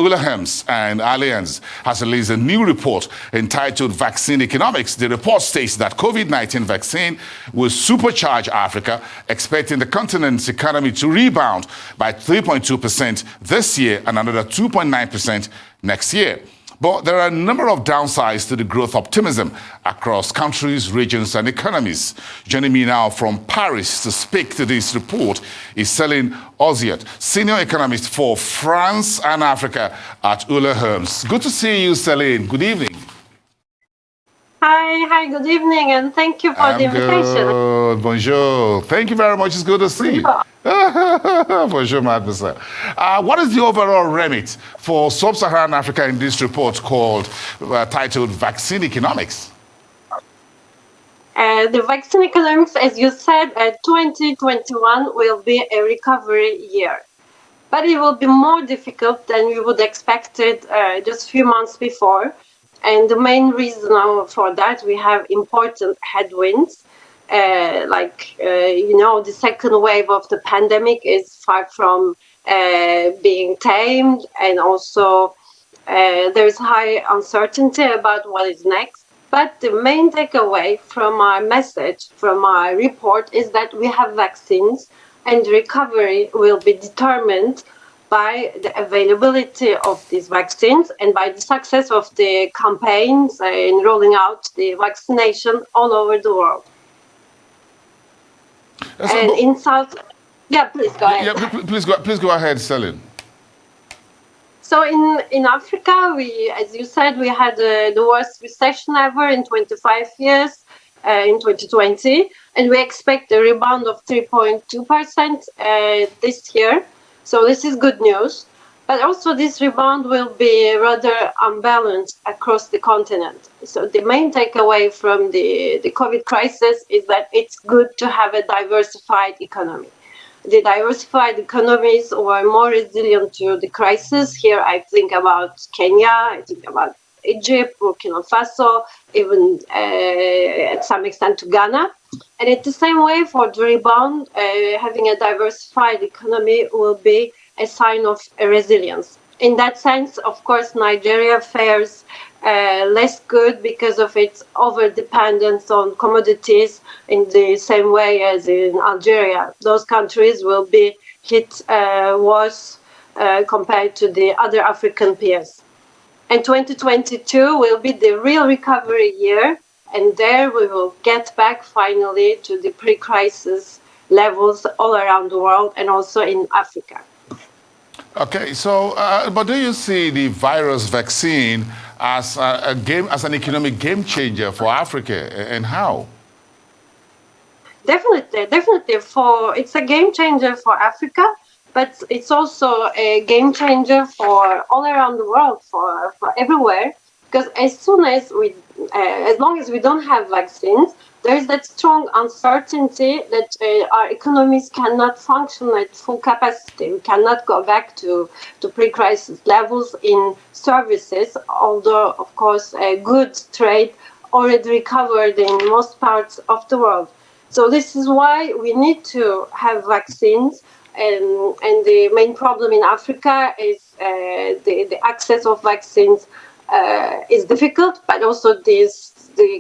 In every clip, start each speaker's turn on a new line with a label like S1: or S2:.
S1: Euler Hermes and Allianz has released a new report entitled Vaccine Economics. The report states that COVID-19 vaccine will supercharge Africa, expecting the continent's economy to rebound by 3.2% this year and another 2.9% next year. But there are a number of downsides to the growth optimism across countries, regions, and economies. Joining me now from Paris to speak to this report is Selina Ozyurt, Senior Economist for France and Africa at Euler Hermes. Good to see you, Selina. Good evening.
S2: Hi, good evening, and thank you for the invitation.
S1: Good. Bonjour. Thank you very much. It's good to see you. Bonjour, mademoiselle. What is the overall remit for sub-Saharan Africa in this report titled Vaccine Economics?
S2: The vaccine economics, as you said, 2021 will be a recovery year. But it will be more difficult than we would expected just a few months before. And the main reason for that, we have important headwinds. The second wave of the pandemic is far from being tamed. And also there's high uncertainty about what is next. But the main takeaway from our message, from our report, is that we have vaccines and recovery will be determined by the availability of these vaccines and by the success of the campaigns in rolling out the vaccination all over the world. And in South, please go ahead.
S1: Please go ahead, Selina.
S2: So in Africa, as you said, we had the worst recession ever in 25 years in 2020, and we expect a rebound of 3.2% this year. So this is good news, but also this rebound will be rather unbalanced across the continent. So the main takeaway from the COVID crisis is that it's good to have a diversified economy. The diversified economies were more resilient to the crisis. Here I think about Kenya, I think about Egypt, Burkina Faso, even at some extent to Ghana. And in the same way, for the rebound, having a diversified economy will be a sign of resilience. In that sense, of course, Nigeria fares less good because of its over-dependence on commodities in the same way as in Algeria. Those countries will be hit worse compared to the other African peers. And 2022 will be the real recovery year. And there we will get back finally to the pre-crisis levels all around the world and also in Africa.
S1: Okay, so but do you see the virus vaccine as an economic game changer for Africa, and how?
S2: Definitely. It's a game changer for Africa, but it's also a game changer for all around the world, for everywhere. Because as long as we don't have vaccines, there is that strong uncertainty that our economies cannot function at full capacity. We cannot go back to pre-crisis levels in services, although, of course, goods trade already recovered in most parts of the world. So this is why we need to have vaccines. And the main problem in Africa is the access of vaccines is difficult, but also the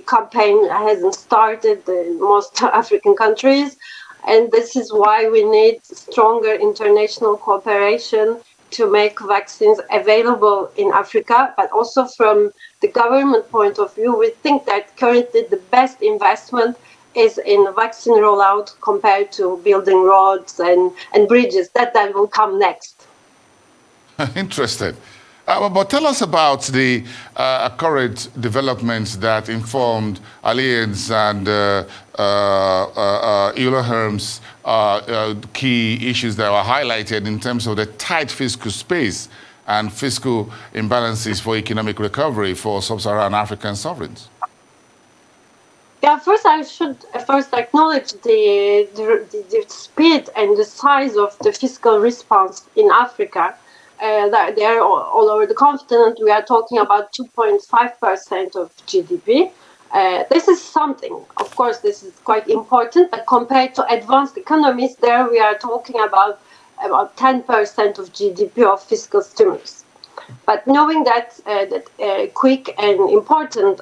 S2: campaign hasn't started in most African countries. And this is why we need stronger international cooperation to make vaccines available in Africa. But also from the government point of view, we think that currently the best investment is in vaccine rollout compared to building roads and bridges. That will come next.
S1: Interesting. But tell us about the current developments that informed Allianz and Euler Hermes key issues that were highlighted in terms of the tight fiscal space and fiscal imbalances for economic recovery for sub-Saharan African sovereigns.
S2: Yeah, first I should acknowledge the speed and the size of the fiscal response in Africa. That they are all over the continent. We are talking about 2.5% of GDP. This is something. Of course, this is quite important. But compared to advanced economies, there we are talking about 10% of GDP of fiscal stimulus. But knowing that quick and important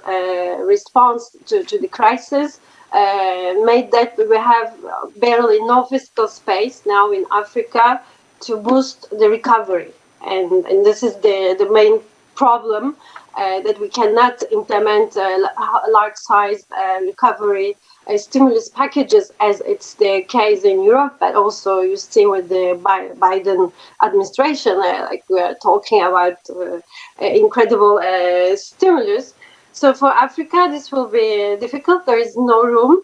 S2: response to the crisis made that we have barely no fiscal space now in Africa to boost the recovery. And this is the main problem, that we cannot implement large-sized recovery stimulus packages as it's the case in Europe, but also you see with the Biden administration, like we are talking about incredible stimulus. So for Africa, this will be difficult. There is no room.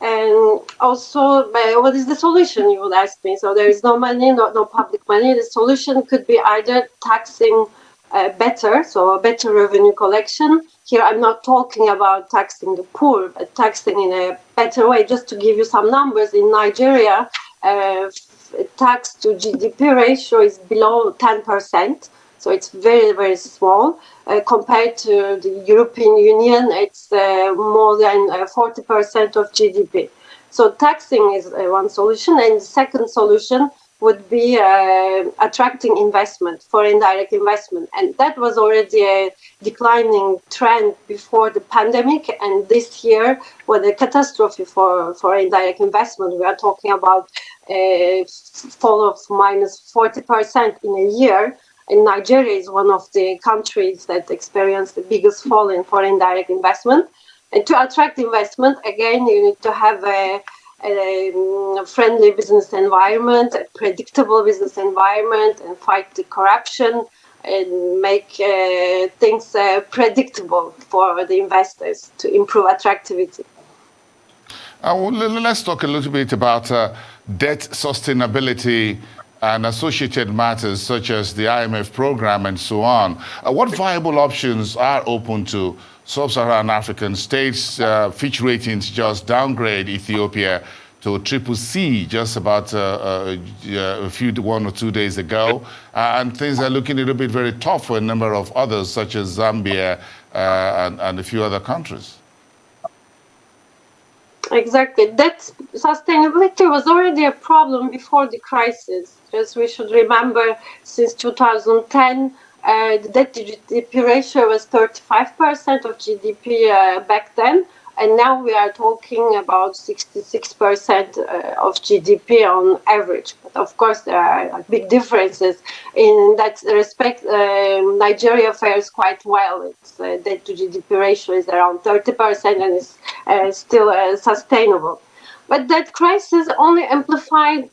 S2: And also, what is the solution, you would ask me? So there is no money, no public money. The solution could be either taxing better, so a better revenue collection. Here I'm not talking about taxing the poor, but taxing in a better way. Just to give you some numbers, in Nigeria, tax to GDP ratio is below 10%. So it's very, very small. Compared to the European Union, it's more than 40% of GDP. So taxing is one solution. And the second solution would be attracting investment, foreign direct investment. And that was already a declining trend before the pandemic. And this year was a catastrophe for foreign direct investment. We are talking about a fall of minus 40% in a year. And Nigeria is one of the countries that experienced the biggest fall in foreign direct investment. And to attract investment, again, you need to have a friendly business environment, a predictable business environment, and fight the corruption and make things predictable for the investors to improve attractivity.
S1: Let's talk a little bit about debt sustainability and associated matters such as the IMF program and so on. What viable options are open to sub-Saharan African states? Fitch Ratings just downgrade Ethiopia to CCC just about one or 2 days ago. And things are looking a little bit very tough for a number of others, such as Zambia and a few other countries.
S2: Exactly. Debt sustainability was already a problem before the crisis. As we should remember, since 2010, the debt to GDP ratio was 35% of GDP back then. And now we are talking about 66% of GDP on average. But of course, there are big differences. In that respect, Nigeria fares quite well. Its debt to GDP ratio is around 30% and is still sustainable. But that crisis only amplified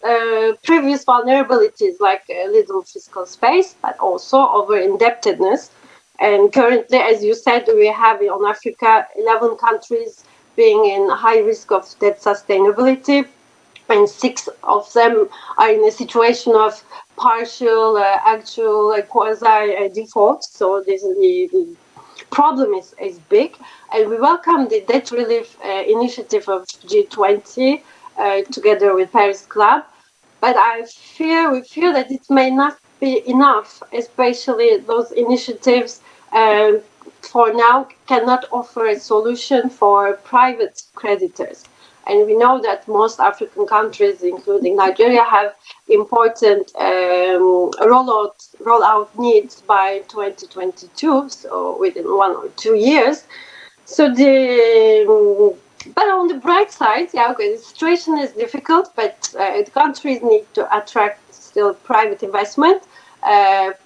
S2: previous vulnerabilities like little fiscal space, but also over-indebtedness. And currently, as you said, we have on Africa 11 countries being in high risk of debt sustainability, and 6 of them are in a situation of partial, actual, quasi-default. So the problem is big. And we welcome the debt relief initiative of G20 together with Paris Club. But we fear that it may not be enough, especially those initiatives for now cannot offer a solution for private creditors. And we know that most African countries, including Nigeria, have important rollout needs by 2022, so within 1 or 2 years. So but on the bright side, the situation is difficult, but the countries need to attract still private investment,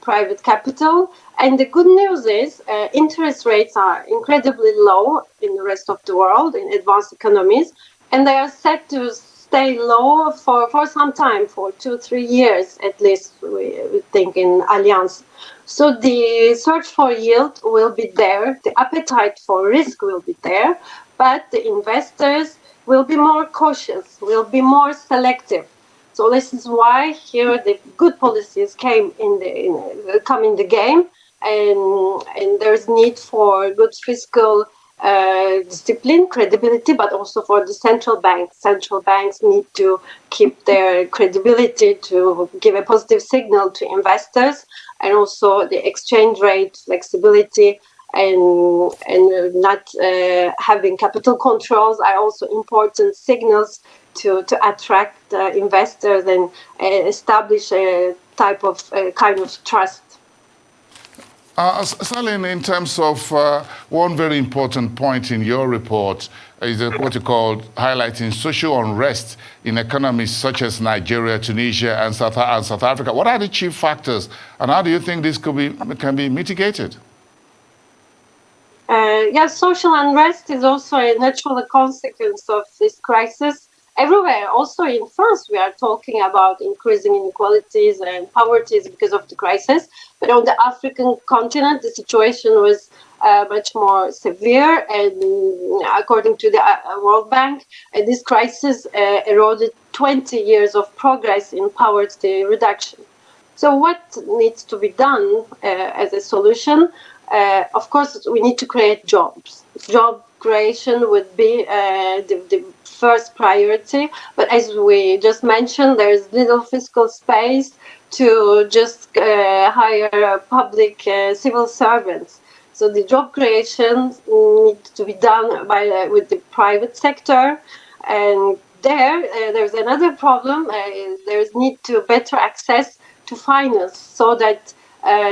S2: private capital. And the good news is interest rates are incredibly low in the rest of the world, in advanced economies, and they are set to stay low for some time, for 2-3 years at least, we think in Allianz. So the search for yield will be there, the appetite for risk will be there, but the investors will be more cautious, will be more selective. So this is why here the good policies come in the game, and there's need for good fiscal discipline, credibility, but also for the central banks. Central banks need to keep their credibility to give a positive signal to investors, and also the exchange rate flexibility and not having capital controls are also important signals to attract investors and establish a type of kind of trust.
S1: Selina, in terms of one very important point in your report is what you call highlighting social unrest in economies such as Nigeria, Tunisia, and South Africa. What are the chief factors, and how do you think this can be mitigated?
S2: Yes, social unrest is also a natural consequence of this crisis. Everywhere, also in France, we are talking about increasing inequalities and poverty because of the crisis. But on the African continent, the situation was much more severe. And according to the World Bank, this crisis eroded 20 years of progress in poverty reduction. So what needs to be done as a solution? Of course, we need to create jobs. Job creation would be the first priority. But as we just mentioned, there's little fiscal space to just hire public civil servants. So the job creation needs to be done with the private sector. And there's another problem. There's need to better access to finance so that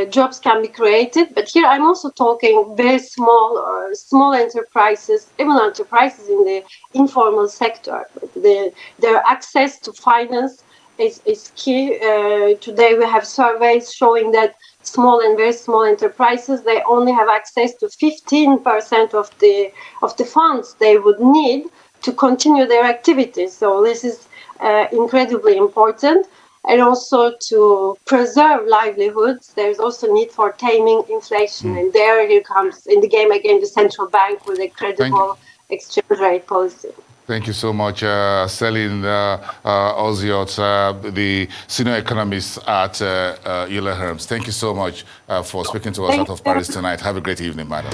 S2: jobs can be created. But here I'm also talking very small enterprises, even enterprises in the informal sector. Their access to finance is key. Today we have surveys showing that small and very small enterprises, they only have access to 15% of the funds they would need to continue their activities. So this is incredibly important. And also to preserve livelihoods, there's also need for taming inflation. And here comes in the game again the central bank with a credible exchange rate policy.
S1: Thank you so much, Selina Ozyurt, the Senior Economist at Euler Hermes. Thank you so much for speaking to us out of Paris tonight. Have a great evening, madam.